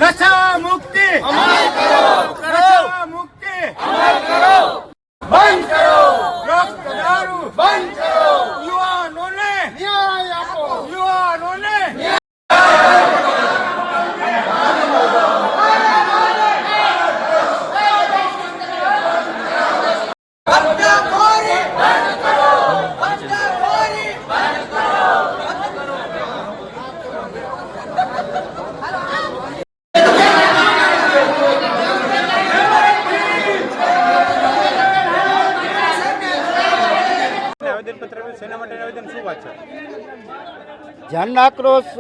नशा मुक्ति नशा मुक्ति बंद करो रक्त दारू बंद करो युवानोने न्याय आपो युवानोने જન આક્રોશ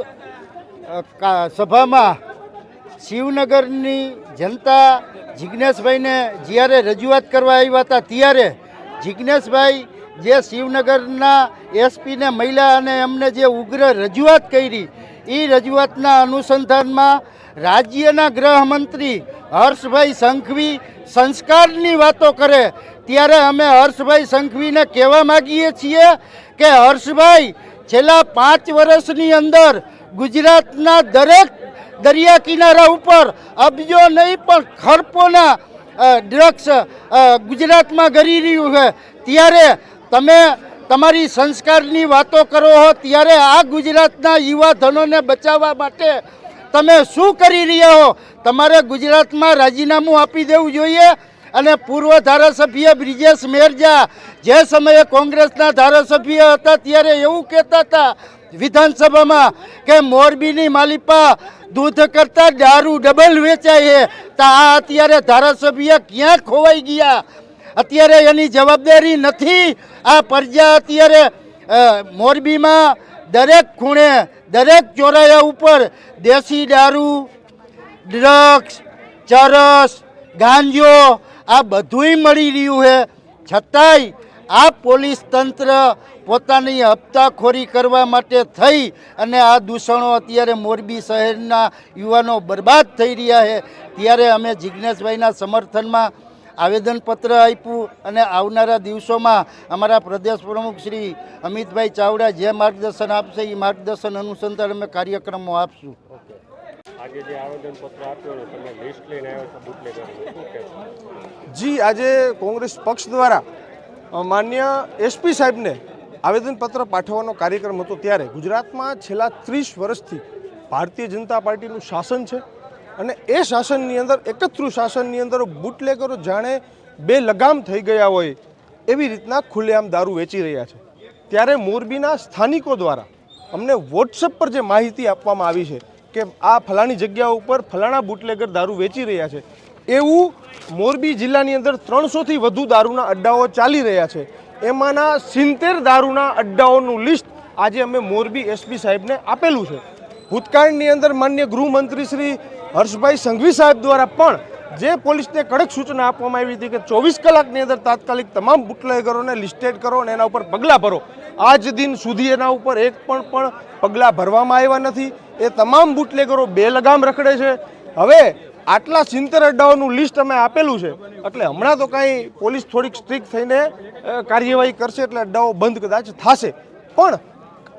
સભામાં શિવનગરની જનતા જિજ્ઞેશભાઈને જ્યારે રજૂઆત કરવા આવ્યા હતા ત્યારે જિજ્ઞેશભાઈ જે શિવનગરના એસપીને મળ્યા અને એમને જે ઉગ્ર રજૂઆત કરી એ રજૂઆતના અનુસંધાનમાં રાજ્યના ગૃહમંત્રી હર્ષભાઈ સંઘવી સંસ્કારની વાતો કરે ત્યારે અમે હર્ષભાઈ સંઘવીને કહેવા માગીએ છીએ કે હર્ષભાઈ છેલ્લા 5 વર્ષની અંદર ગુજરાતના દરેક દરિયા કિનારા ઉપર અબજો નહીં પણ ખરપોના ડ્રગ્સ ગુજરાતમાં ગરી રહ્યું છે ત્યારે તમે તમારી સંસ્કારની વાતો કરો છો ત્યારે આ ગુજરાતના યુવાધનોને બચાવવા માટે તમે શું કરી રહ્યા હો? તમારે ગુજરાતમાં રાજીનામું આપી દેવું જોઈએ અને પૂર્વ ધારાસભ્ય બ્રિજેશ મેરજા જે સમયે કોંગ્રેસના ધારાસભ્ય હતા ત્યારે એવું કહેતા હતા વિધાનસભામાં કે મોરબીની માલિપા દૂધ કરતાં દારૂ ડબલ વેચાય છે તો આ અત્યારે ધારાસભ્ય ક્યાં ખોવાઈ ગયા? અત્યારે એની જવાબદારી નથી. આ પ્રજા અત્યારે મોરબીમાં દરેક ખૂણે દરેક ચોરાયા ઉપર દેશી દારૂ ડ્રગ્સ ચરસ ગાંજો આ બધુંય મળી રહ્યું છે છતાંય આ પોલીસ તંત્ર પોતાની હપ્તાખોરી કરવા માટે થઈ અને આ દૂષણો અત્યારે મોરબી શહેરના યુવાનો બરબાદ થઈ રહ્યા છે ત્યારે અમે જિજ્ઞેશભાઈના સમર્થનમાં આવેદનપત્ર આપ્યું અને આવનારા દિવસોમાં અમારા પ્રદેશ પ્રમુખ શ્રી અમિતભાઈ ચાવડા જે માર્ગદર્શન આપશે એ માર્ગદર્શન અનુસંધાન અમે કાર્યક્રમો આપશું. આજે જે આવેદનપત્ર આપ્યું તમે લિસ્ટ લઈને આવ્યો છો બુટલેગર જી આજે કોંગ્રેસ પક્ષ દ્વારા માન્ય એસપી સાહેબને આવેદનપત્ર પાઠવવાનો કાર્યક્રમ હતો ત્યારે ગુજરાતમાં છેલ્લા 30 વર્ષથી ભારતીય જનતા પાર્ટીનું શાસન છે અને એ શાસનની અંદર એકત્રુ શાસનની અંદર બુટલેગરો જાણે બે લગામ થઈ ગયા હોય એવી રીતના ખુલ્લેઆમ દારૂ વેચી રહ્યા છે. ત્યારે મોરબીના સ્થાનિકો દ્વારા અમને વોટ્સએપ પર જે માહિતી આપવામાં આવી છે કે આ ફલાણી જગ્યા ઉપર ફલાણા બુટલેગર દારૂ વેચી રહ્યા છે એવું મોરબી જિલ્લાની અંદર 300થી વધુ દારૂના અડ્ડાઓ ચાલી રહ્યા છે. એમાંના 70 દારૂના અડ્ડાઓનું લિસ્ટ આજે અમે મોરબી એસપી સાહેબને આપેલું છે. ભૂતકાળની અંદર માન્ય ગૃહમંત્રી શ્રી હર્ષભાઈ સંઘવી સાહેબ દ્વારા પણ જે પોલીસને કડક સૂચના આપવામાં આવી હતી કે 24 કલાકની અંદર તાત્કાલિક તમામ બુટલેગરોને લિસ્ટેડ કરો અને એના ઉપર પગલાં ભરો. આજ દિન સુધી એના ઉપર એક પણ પગલાં ભરવામાં આવ્યા નથી. એ તમામ બુટલેગરો બે લગામ રખડે છે. હવે આટલા 70 અડ્ડાઓનું લિસ્ટ અમે આપેલું છે એટલે હમણાં તો કાંઈ પોલીસ થોડીક સ્ટ્રિક્ટ થઈને કાર્યવાહી કરશે એટલે અડ્ડાઓ બંધ કદાચ થશે. પણ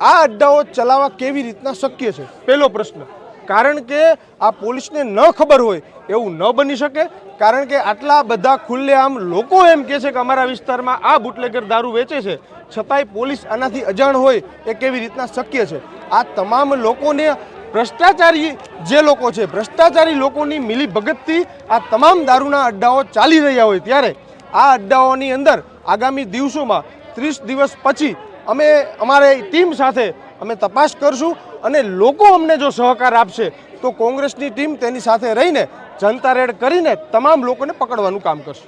આ અડ્ડાઓ ચલાવવા કેવી રીતના શક્ય છે પહેલો પ્રશ્ન. કારણ કે આ પોલીસને ન ખબર હોય એવું ન બની શકે. કારણ કે આટલા બધા ખુલ્લેઆમ લોકો એમ કહે છે કે અમારા વિસ્તારમાં આ બુટલેગર દારૂ વેચે છે છતાંય પોલીસ આનાથી અજાણ હોય એ કેવી રીતના શક્ય છે? આ તમામ લોકોને ભ્રષ્ટાચારી જે લોકો છે ભ્રષ્ટાચારી લોકોની મિલીભગતથી આ તમામ દારૂના અડ્ડાઓ ચાલી રહ્યા હોય ત્યારે આ અડ્ડાઓની અંદર આગામી દિવસોમાં 30 દિવસ પછી અમે અમારી ટીમ સાથે અમે તપાસ કરશું અને લોકો અમને જો સહકાર આપશે તો કોંગ્રેસની ટીમ તેની સાથે રહીને જનતા રેડ કરીને તમામ લોકોને પકડવાનું કામ કરશે.